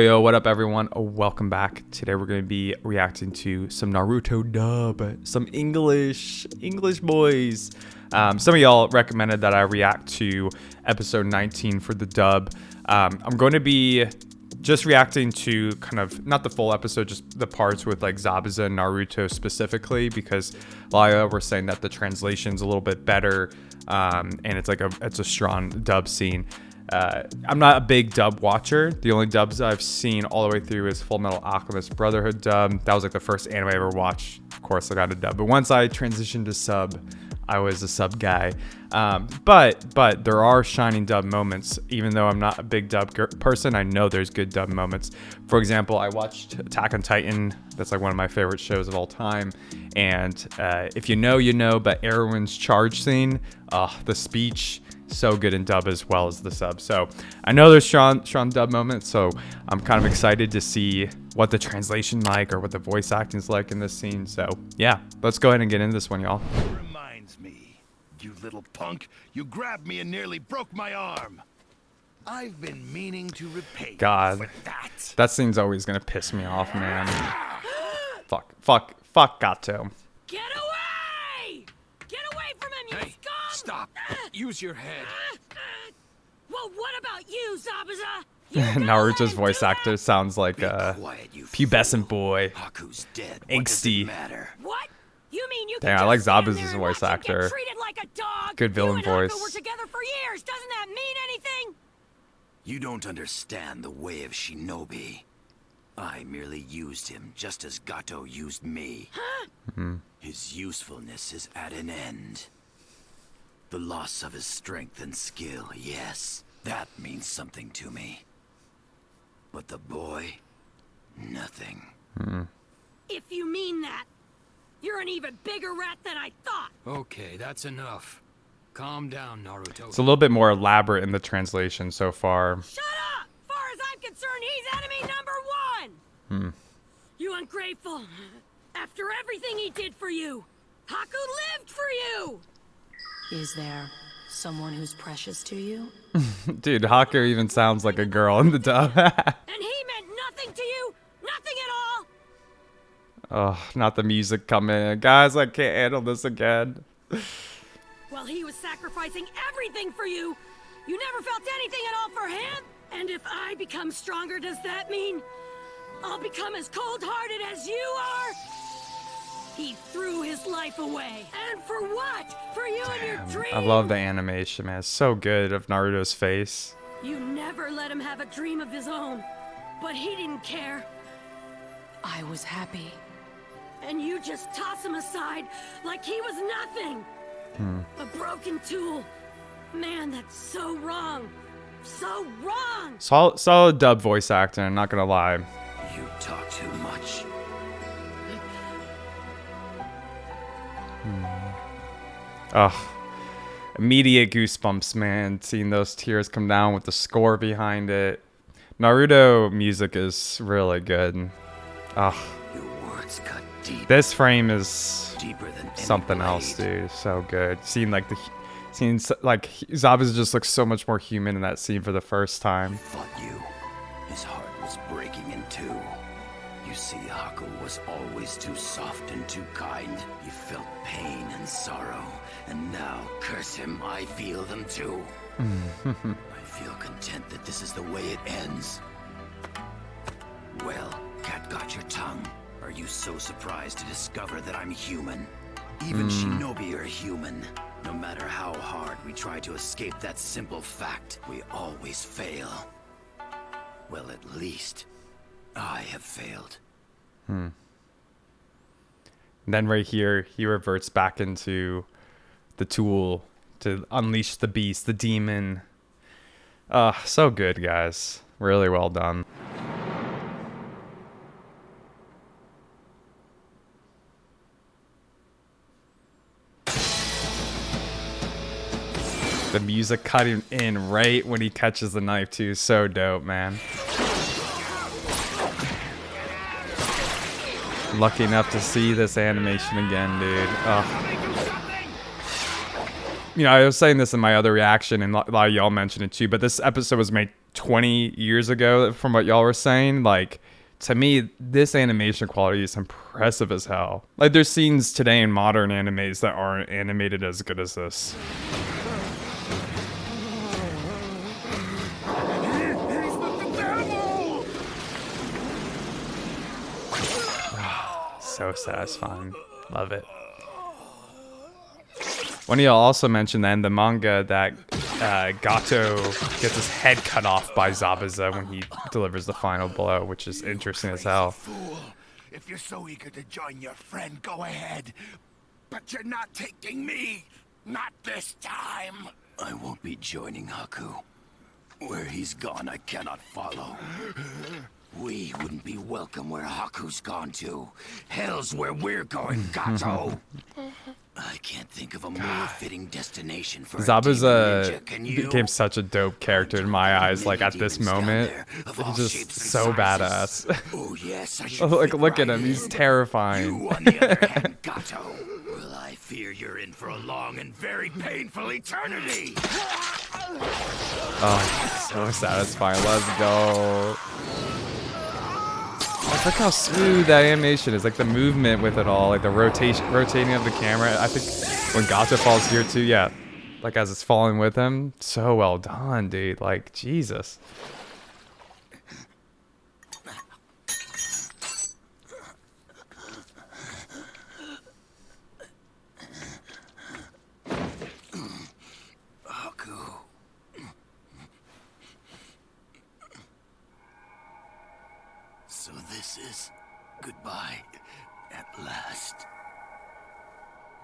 Yo, what up everyone? Welcome back. Today we're going to be reacting to some Naruto dub, some English boys. Some of y'all recommended that I react to episode 19 for the dub. I'm going to be just reacting to kind of, not the full episode, just the parts with like Zabuza and Naruto specifically, because a lot of y'all were saying that the translation's a little bit better, and it's a strong dub scene. I'm not a big dub watcher. The only dubs I've seen all the way through is Full Metal Alchemist Brotherhood dub. That was like the first anime I ever watched. Of course, I got a dub. But once I transitioned to sub, I was a sub guy. But there are shining dub moments. Even though I'm not a big dub person, I know there's good dub moments. For example, I watched Attack on Titan. That's like one of my favorite shows of all time. And if you know, you know. But Erwin's charge scene, the speech, so good in dub as well as the sub. So I know there's strong dub moments, so I'm kind of excited to see what the translation like or what the voice acting is like in this scene. So yeah, let's go ahead and get into this one, y'all. Reminds me, you little punk, you grabbed me and nearly broke my arm. I've been meaning to repay you for that. That scene's always gonna piss me off, man. Fuck Gato. Get away! Get away from him, you Hey, scum! stop. Use your head. Well, what about you, Zabuza? Naruto's voice actor sounds like a Quiet, you pubescent fool. boy. Haku's dead. Angsty. What does it matter? What? You mean you Damn, can I like just stand Zabuza's there and voice watch him actor. get treated like a dog? Good villain you and voice. Haku were together for years. Doesn't that mean anything? You don't understand the way of Shinobi. I merely used him just as Gato used me. Huh? His usefulness is at an end. The loss of his strength and skill, yes, that means something to me. But the boy, nothing. If you mean that, you're an even bigger rat than I thought. Okay, that's enough. Calm down, Naruto. It's a little bit more elaborate in the translation so far. Shut up! Far as I'm concerned, he's enemy number one! You ungrateful. After everything he did for you, Haku lived for you! Is there someone who's precious to you? Dude, Haku even sounds like a girl in the dub. And he meant nothing to you? Nothing at all? Oh, not the music coming in. Guys, I can't handle this again. Well, he was sacrificing everything for you. You never felt anything at all for him? And if I become stronger, does that mean I'll become as cold-hearted as you are? He threw his life away. And for what? For you and your dream? I love the animation, man. It's so good of Naruto's face. You never let him have a dream of his own. But he didn't care. I was happy. And you just toss him aside like he was nothing. A broken tool. Man, that's so wrong. So wrong. Solid dub voice acting, I'm not gonna lie. You talk too much. Ugh. Immediate goosebumps, man. Seeing those tears come down with the score behind it. Naruto music is really good. Ugh. Your words cut deep. This frame is Deeper than any something else, blade. dude. So good. Seeing like Zabuza just looks so much more human in that scene for the first time. Fought you. His heart was breaking in two. You see, Haku was always too soft and too kind. He felt pain and sorrow. And now, curse him, I feel them too. I feel content that this is the way it ends. Well, cat got your tongue. Are you so surprised to discover that I'm human? Even Shinobi are human. No matter how hard we try to escape that simple fact, we always fail. Well, at least, I have failed. Then right here, he reverts back into the tool to unleash the beast, the demon. So good, guys. Really well done. The music cutting in right when he catches the knife too. So dope, man. Lucky enough to see this animation again, dude. You know, I was saying this in my other reaction, and a lot of y'all mentioned it too, but this episode was made 20 years ago from what y'all were saying, like, to me, this animation quality is impressive as hell. Like, there's scenes today in modern animes that aren't animated as good as this. So satisfying. Love it. One of y'all also mentioned that in the manga that Gato gets his head cut off by Zabuza when he delivers the final blow, which is interesting as hell. Fool. If you're so eager to join your friend, go ahead. But you're not taking me. Not this time. I won't be joining Haku. Where he's gone, I cannot follow. We wouldn't be welcome where Haku's gone to. Hell's where we're going, Gato. I can't think of a more fitting destination for Zabuza ninja, became such a dope character in my eyes. Like, at this moment, he's just so badass. Oh yes, I should Like, fit look at right him, he's in. terrifying. You, on the other hand, Gato. Well, I fear you're in for a long and very painful eternity. Oh, so satisfying. Let's go. Like, look how smooth that animation is. Like, the movement with it all, like the rotating of the camera. I think when Gato falls here too, yeah, like as it's falling with him, so well done, dude. Like, Jesus. Haku. So this is goodbye at last.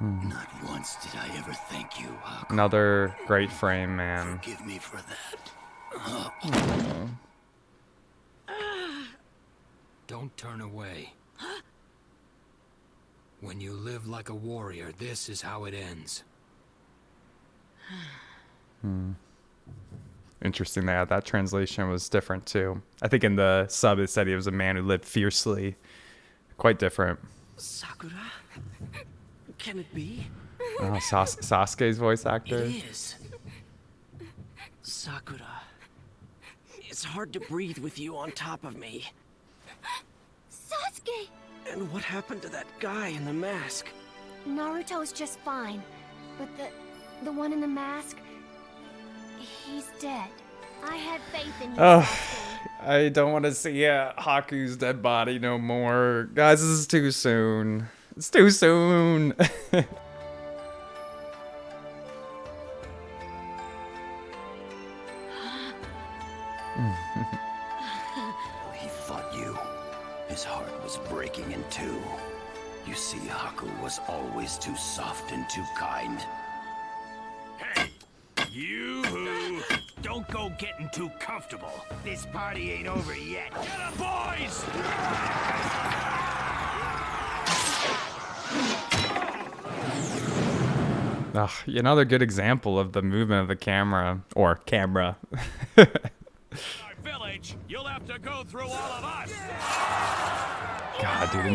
Not once did I ever thank you, Haku. Another great frame, man. Forgive me for that. Don't turn away. When you live like a warrior, this is how it ends. Interesting that translation was different too. I think in the sub it said he was a man who lived fiercely. Quite different. Sakura? Can it be? Oh, Sasuke's voice actor. It is. Sakura. It's hard to breathe with you on top of me. Sasuke! And what happened to that guy in the mask? Naruto's just fine. But the one in the mask, he's dead. I had faith in you, Sasuke. I don't want to see Haku's dead body no more. Guys, this is too soon. It's too soon. He fought you. His heart was breaking in two. You see, Haku was always too soft and too kind. Hey, you don't go getting too comfortable. This party ain't over yet. Get up, boys! Another good example of the movement of the camera. Or camera. Our village, you'll have to go through all of us. God, dude,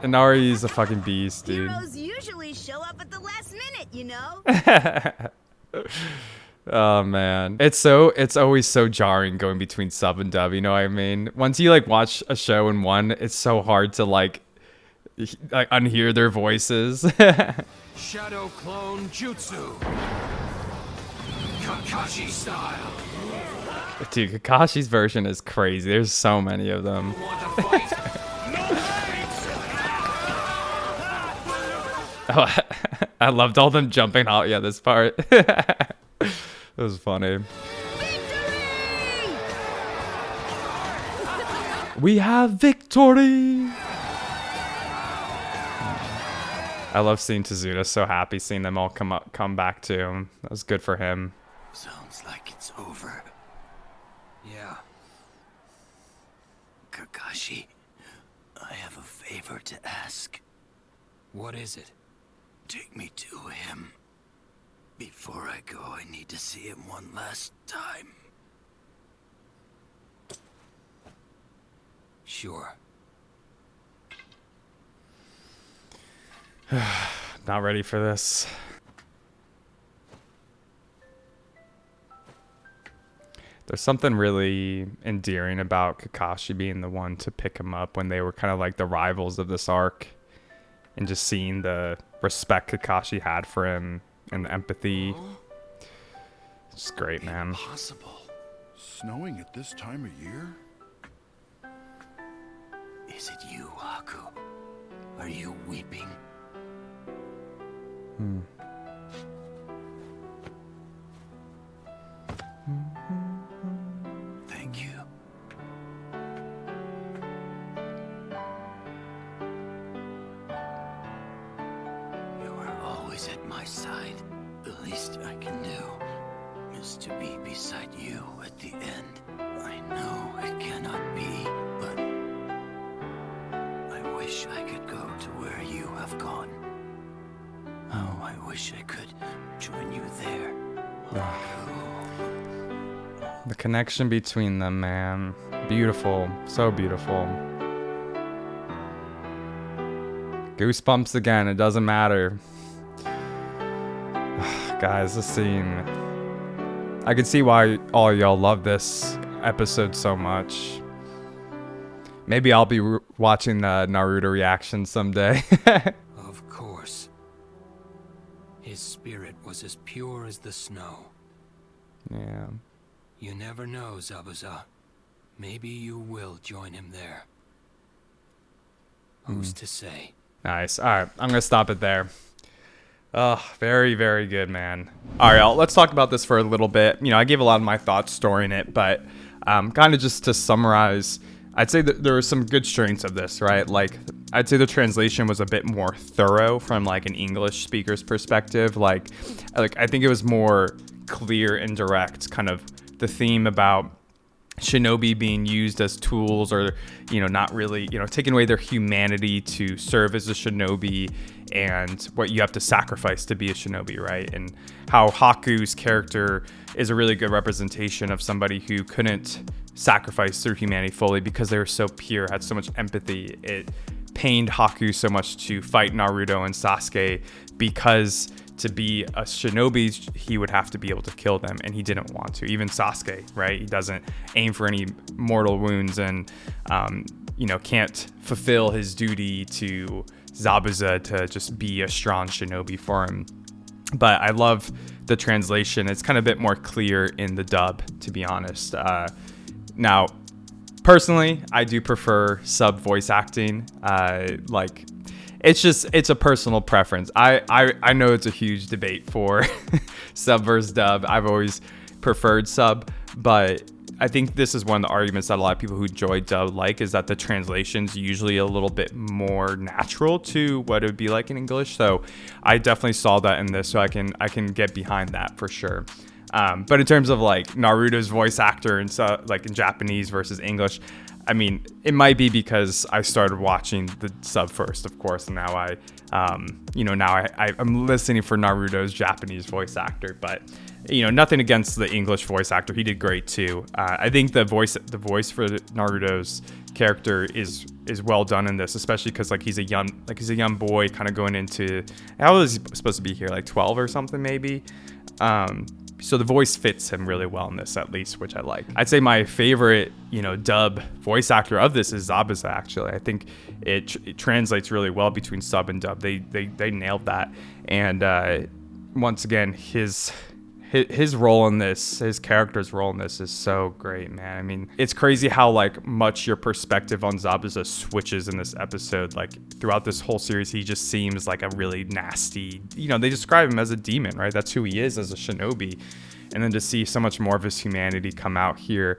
Inari's a fucking beast, dude. Heroes usually show up at the last minute, you know? Oh man, it's always so jarring going between sub and dub, you know what I mean? Once you like watch a show in one, it's so hard to like unhear their voices. Shadow clone jutsu. Kakashi style. Dude, Kakashi's version is crazy. There's so many of them. Want to fight? Oh, I loved all them jumping out. Yeah, this part. It was funny. We have victory! I love seeing Tezuka so happy, seeing them all come back to him. That was good for him. Sounds like it's over. Yeah. Kakashi, I have a favor to ask. What is it? Take me to him. Before I go, I need to see him one last time. Sure. Not ready for this. There's something really endearing about Kakashi being the one to pick him up when they were kind of like the rivals of this arc, and just seeing the respect Kakashi had for him and the empathy. It's great, man. Impossible. Snowing at this time of year? Is it you, Haku? Are you weeping? Thank you. You are always at my side. The least I can do is to be beside you at the end. I know it cannot be, but I wish I could go to where you have gone. Oh, I wish I could join you there. The connection between them, man. Beautiful. So beautiful. Goosebumps again. It doesn't matter. Guys, this scene. I can see why all y'all love this episode so much. Maybe I'll be watching the Naruto reaction someday. Of course. His spirit was as pure as the snow. Yeah. You never know, Zabuza. Maybe you will join him there. Who's to say? Nice. All right, I'm gonna stop it there. Oh, very, very good, man. All right, y'all, let's talk about this for a little bit. You know, I gave a lot of my thoughts storing it, but kind of just to summarize, I'd say that there were some good strengths of this, right? Like, I'd say the translation was a bit more thorough from like an English speaker's perspective. Like I think it was more clear and direct, kind of the theme about shinobi being used as tools, or, you know, not really, you know, taking away their humanity to serve as a shinobi, and what you have to sacrifice to be a shinobi, right? And how Haku's character is a really good representation of somebody who couldn't sacrifice their humanity fully because they were so pure, had so much empathy. It pained Haku so much to fight Naruto and Sasuke, because to be a shinobi, he would have to be able to kill them, and he didn't want to. Even Sasuke, right? He doesn't aim for any mortal wounds, and you know, can't fulfill his duty to Zabuza to just be a strong shinobi for him. But I love the translation. It's kind of a bit more clear in the dub, to be honest. Now, personally, I do prefer sub voice acting. Like, it's a personal preference. I know it's a huge debate for sub versus dub. I've always preferred sub, but I think this is one of the arguments that a lot of people who enjoy dub like, is that the translation's usually a little bit more natural to what it would be like in English. So I definitely saw that in this, so I can get behind that for sure. But in terms of like Naruto's voice actor and so, like in Japanese versus English, I mean, it might be because I started watching the sub first, of course, and now I'm listening for Naruto's Japanese voice actor. But, you know, nothing against the English voice actor; he did great too. I think the voice for Naruto's character is well done in this, especially because he's a young boy, kind of going into, how old is he supposed to be here, like 12 or something maybe. So the voice fits him really well in this, at least, which I like. I'd say my favorite, you know, dub voice actor of this is Zabuza, actually. I think it translates really well between sub and dub. They nailed that. And once again, his role in this, his character's role in this is so great, man. I mean, it's crazy how like much your perspective on Zabuza switches in this episode. Like throughout this whole series, he just seems like a really nasty, you know, they describe him as a demon, right? That's who he is as a shinobi. And then to see so much more of his humanity come out here,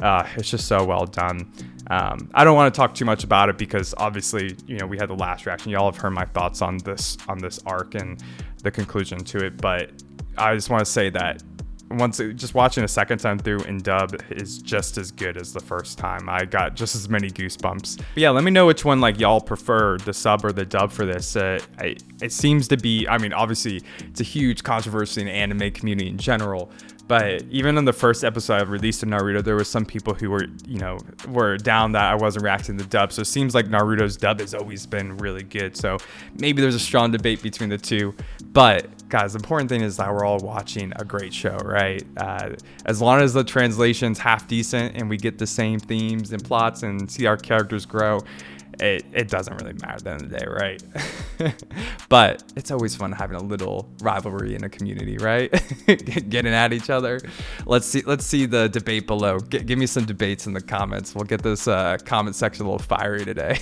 it's just so well done. I don't want to talk too much about it because obviously, you know, we had the last reaction. Y'all have heard my thoughts on this arc and the conclusion to it, but I just want to say that just watching a second time through in dub is just as good as the first time. I got just as many goosebumps. But yeah, let me know which one like y'all prefer, the sub or the dub for this. It seems to be, I mean, obviously it's a huge controversy in the anime community in general, but even in the first episode I released of Naruto, there were some people who were down that I wasn't reacting to the dub. So it seems like Naruto's dub has always been really good. So maybe there's a strong debate between the two, but guys, the important thing is that we're all watching a great show, right? As long as the translation's half decent and we get the same themes and plots and see our characters grow, it doesn't really matter at the end of the day, right? But it's always fun having a little rivalry in a community, right? Getting at each other. Let's see the debate below. Give me some debates in the comments. We'll get this comment section a little fiery today.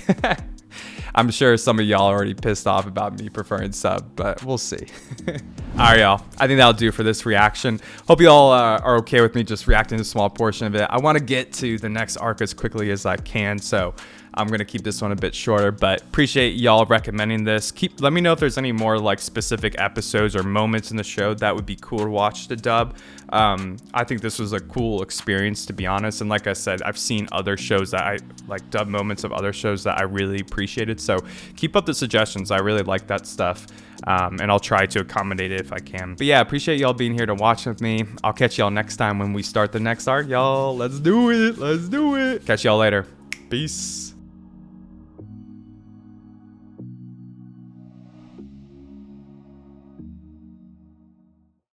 I'm sure some of y'all are already pissed off about me preferring sub, but we'll see. All right, y'all. I think that'll do for this reaction. Hope y'all are okay with me just reacting to a small portion of it. I want to get to the next arc as quickly as I can, so I'm going to keep this one a bit shorter, but appreciate y'all recommending this. Let me know if there's any more like specific episodes or moments in the show that would be cool to watch the dub. I think this was a cool experience, to be honest. And like I said, I've seen other shows that I like, dub moments of other shows that I really appreciated. So keep up the suggestions. I really like that stuff. And I'll try to accommodate it if I can. But yeah, appreciate y'all being here to watch with me. I'll catch y'all next time when we start the next arc, y'all. Let's do it. Let's do it. Catch y'all later. Peace.